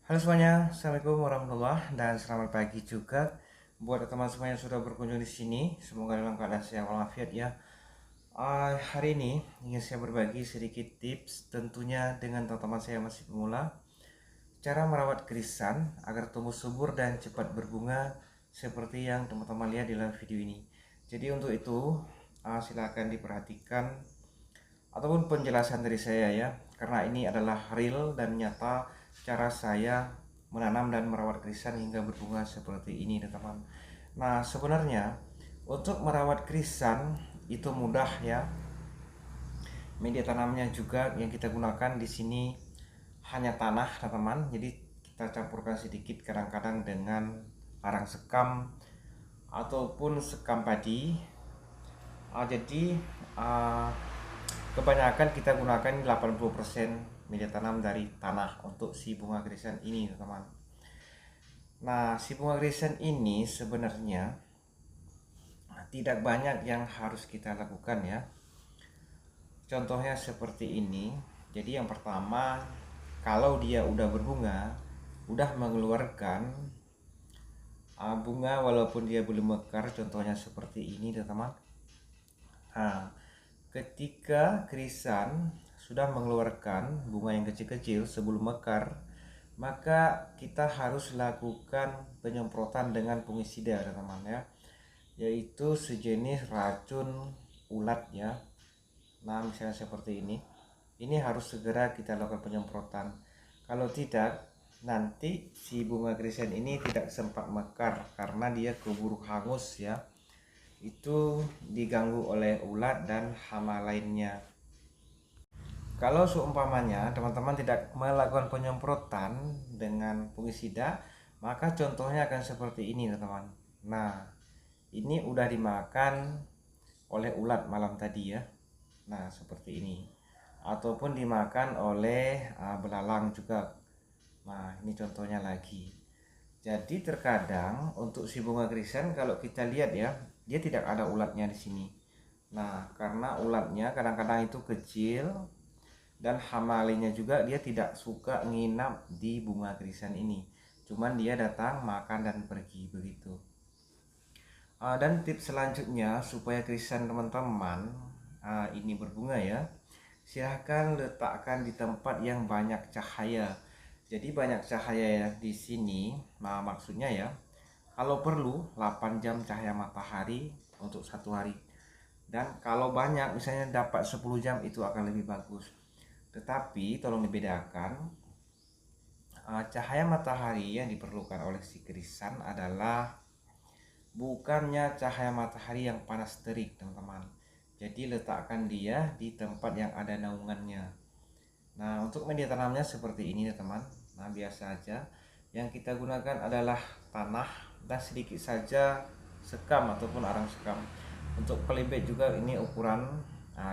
Halo semuanya, assalamualaikum warahmatullahi dan selamat pagi juga buat teman semua yang sudah berkunjung di sini. Semoga dalam keadaan sehat walafiat ya. Hari ini ingin saya berbagi sedikit tips, tentunya dengan teman-teman saya masih pemula, cara merawat krisan agar tumbuh subur dan cepat berbunga seperti yang teman-teman lihat di dalam video ini. Jadi untuk itu silakan diperhatikan ataupun penjelasan dari saya ya, karena ini adalah real dan nyata cara saya menanam dan merawat krisan hingga berbunga seperti ini teman-teman. Nah sebenarnya untuk merawat krisan itu mudah ya. Media tanamnya juga yang kita gunakan di sini hanya tanah teman-teman. Jadi kita campurkan sedikit kadang-kadang dengan arang sekam ataupun sekam padi. Jadi uh, kebanyakan kita gunakan 80% media tanam dari tanah untuk si bunga krisan ini teman-teman. Nah si bunga krisan ini sebenarnya tidak banyak yang harus kita lakukan ya. Contohnya seperti ini. Jadi yang pertama, kalau dia udah berbunga, udah mengeluarkan bunga walaupun dia belum mekar, contohnya seperti ini teman-teman. Nah, ketika krisan sudah mengeluarkan bunga yang kecil-kecil sebelum mekar, maka kita harus lakukan penyemprotan dengan fungisida teman-teman ya, yaitu sejenis racun ulat ya. Nah misalnya seperti ini harus segera kita lakukan penyemprotan. Kalau tidak, nanti si bunga krisan ini tidak sempat mekar karena dia keburu hangus ya, itu diganggu oleh ulat dan hama lainnya. Kalau seumpamanya teman-teman tidak melakukan penyemprotan dengan fungisida, maka contohnya akan seperti ini teman-teman. Nah ini udah dimakan oleh ulat malam tadi ya. Nah seperti ini, ataupun dimakan oleh belalang juga. Nah ini contohnya lagi. Jadi terkadang untuk si bunga krisan kalau kita lihat ya, dia tidak ada ulatnya di sini. Nah karena ulatnya kadang-kadang itu kecil dan hama lainnya juga, dia tidak suka nginap di bunga krisan ini. Cuman dia datang makan dan pergi begitu. Dan tips selanjutnya supaya krisan teman-teman ini berbunga ya, silahkan letakkan di tempat yang banyak cahaya. Jadi banyak cahaya di sini, nah maksudnya ya, kalau perlu 8 jam cahaya matahari untuk satu hari. Dan kalau banyak misalnya dapat 10 jam itu akan lebih bagus. Tetapi tolong dibedakan, cahaya matahari yang diperlukan oleh si krisan adalah bukannya cahaya matahari yang panas terik teman-teman. Jadi letakkan dia di tempat yang ada naungannya. Nah untuk media tanamnya seperti ini ya teman. Nah biasa aja, yang kita gunakan adalah tanah dan sedikit saja sekam ataupun arang sekam. Untuk pelebet juga ini ukuran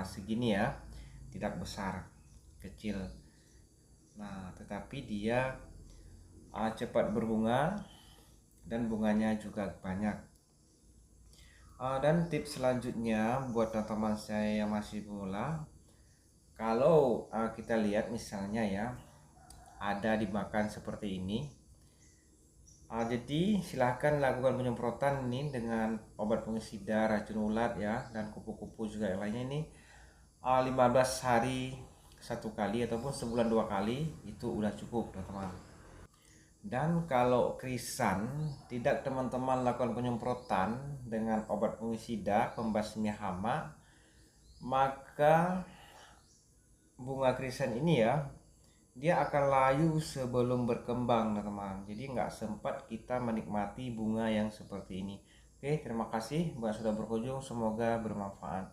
segini ya, tidak besar, kecil. Nah tetapi dia cepat berbunga dan bunganya juga banyak. Dan tips selanjutnya buat teman-teman saya yang masih pemula, kalau kita lihat misalnya ya, ada dimakan seperti ini, jadi silahkan lakukan penyemprotan ini dengan obat fungisida, racun ulat ya, dan kupu-kupu juga yang lainnya ini 15 hari satu kali ataupun sebulan 2 kali, itu udah cukup teman-teman. Dan kalau krisan tidak teman-teman lakukan penyemprotan dengan obat fungisida pembasmi hama, maka bunga krisan ini ya, dia akan layu sebelum berkembang teman-teman. Jadi nggak sempat kita menikmati bunga yang seperti ini. Oke, terima kasih buat sudah berkunjung, semoga bermanfaat.